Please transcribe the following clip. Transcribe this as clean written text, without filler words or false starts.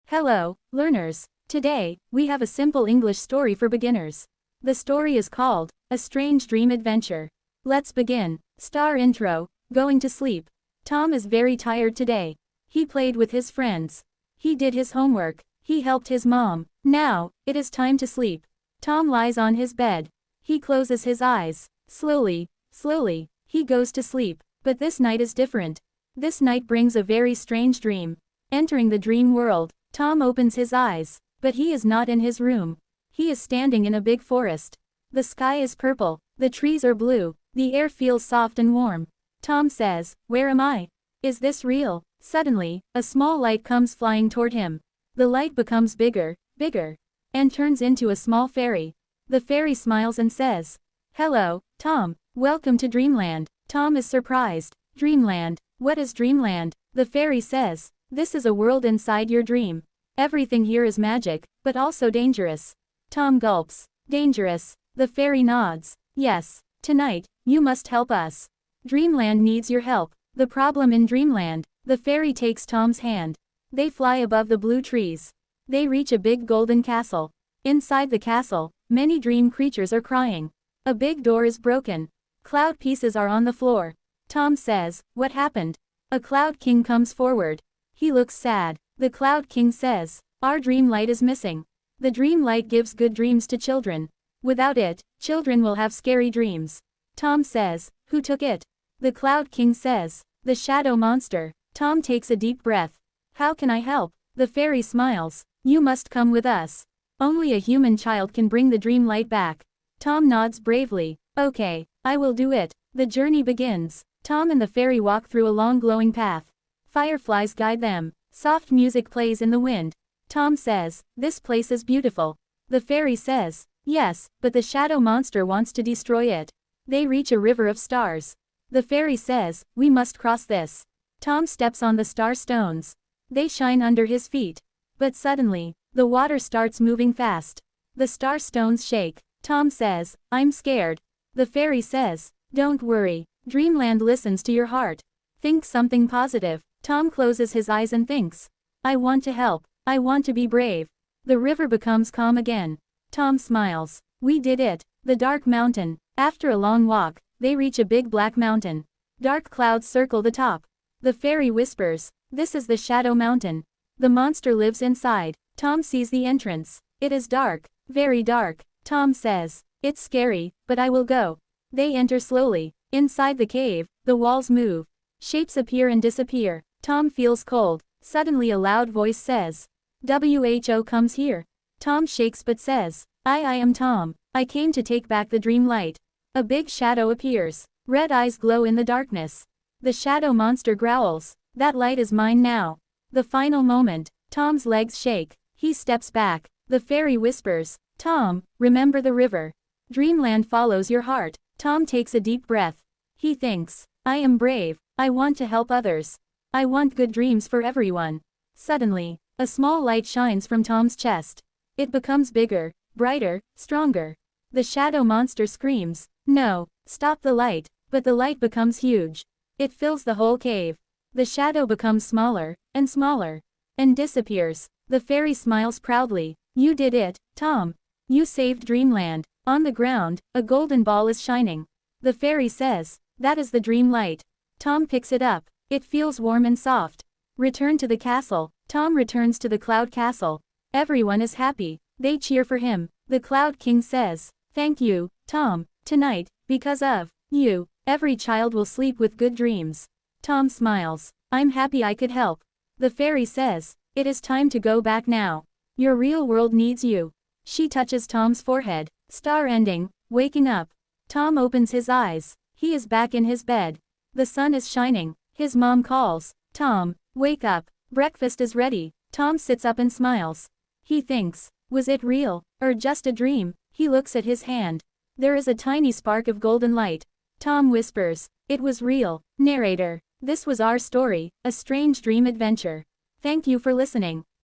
Hello, learners. Today, we have a simple English story for beginners. The story is called, A Strange Dream Adventure. Let's begin. Star intro, going to sleep. Tom is very tired today. He played with his friends. He did his homework. He helped his mom. Now, it is time to sleep. Tom lies on his bed. He closes his eyes. Slowly, he goes to sleep. But this night is different. This night brings a very strange dream. Entering the dream world, Tom opens his eyes, but he is not in his room. He is standing in a big forest. The sky is purple, the trees are blue, the air feels soft and warm. Tom says, "Where am I? Is this real?" Suddenly, a small light comes flying toward him. The light becomes bigger, and turns into a small fairy. The fairy smiles and says, "Hello, Tom, welcome to Dreamland." Tom is surprised. Dreamland, what is Dreamland? The fairy says, "This is a world inside your dream. Everything here is magic, but also dangerous." Tom gulps. "Dangerous?" The fairy nods. "Yes. Tonight, you must help us. Dreamland needs your help." The problem in Dreamland. The fairy takes Tom's hand. They fly above the blue trees. They reach a big golden castle. Inside the castle, many dream creatures are crying. A big door is broken. Cloud pieces are on the floor. Tom says, "What happened?" A cloud king comes forward. He looks sad. The Cloud King says, "Our dream light is missing. The dream light gives good dreams to children. Without it, children will have scary dreams." Tom says, "Who took it?" The Cloud King says, "The shadow monster." Tom takes a deep breath. "How can I help?" The fairy smiles. "You must come with us. Only a human child can bring the dream light back." Tom nods bravely. "Okay, I will do it." The journey begins. Tom and the fairy walk through a long glowing path. Fireflies guide them. Soft music plays in the wind. Tom says, "This place is beautiful." The fairy says, "Yes, but the shadow monster wants to destroy it." They reach a river of stars. The fairy says, "We must cross this." Tom steps on the star stones. They shine under his feet. But suddenly, the water starts moving fast. The star stones shake. Tom says, "I'm scared." The fairy says, "Don't worry. Dreamland listens to your heart. Think something positive." Tom closes his eyes and thinks, "I want to help. I want to be brave." The river becomes calm again. Tom smiles. "We did it." The dark mountain. After a long walk, they reach a big black mountain. Dark clouds circle the top. The fairy whispers, "This is the Shadow Mountain. The monster lives inside." Tom sees the entrance. It is dark, very dark. Tom says, "It's scary, but I will go." They enter slowly. Inside the cave, the walls move. Shapes appear and disappear. Tom feels cold. Suddenly a loud voice says, "WHO comes here." Tom shakes but says, I am Tom. I came to take back the dream light." A big shadow appears. Red eyes glow in the darkness. The shadow monster growls, "That light is mine now." The final moment. Tom's legs shake. He steps back. The fairy whispers, "Tom, remember the river. Dreamland follows your heart." Tom takes a deep breath. He thinks, "I am brave. I want to help others. I want good dreams for everyone." Suddenly, a small light shines from Tom's chest. It becomes bigger, brighter, stronger. The shadow monster screams, "No, stop the light." But the light becomes huge. It fills the whole cave. The shadow becomes smaller, and disappears. The fairy smiles proudly. "You did it, Tom. You saved Dreamland." On the ground, a golden ball is shining. The fairy says, "That is the dream light." Tom picks it up. It feels warm and soft. Return to the castle. Tom returns to the Cloud Castle. Everyone is happy. They cheer for him. The Cloud King says, "Thank you, Tom. Tonight, because of you, every child will sleep with good dreams." Tom smiles. "I'm happy I could help." The fairy says, "It is time to go back now. Your real world needs you." She touches Tom's forehead. Star ending, waking up. Tom opens his eyes. He is back in his bed. The sun is shining. His mom calls, "Tom, wake up. Breakfast is ready." Tom sits up and smiles. He thinks, was it real, or just a dream? He looks at his hand. There is a tiny spark of golden light. Tom whispers, "It was real." Narrator. This was our story, A Strange Dream Adventure. Thank you for listening.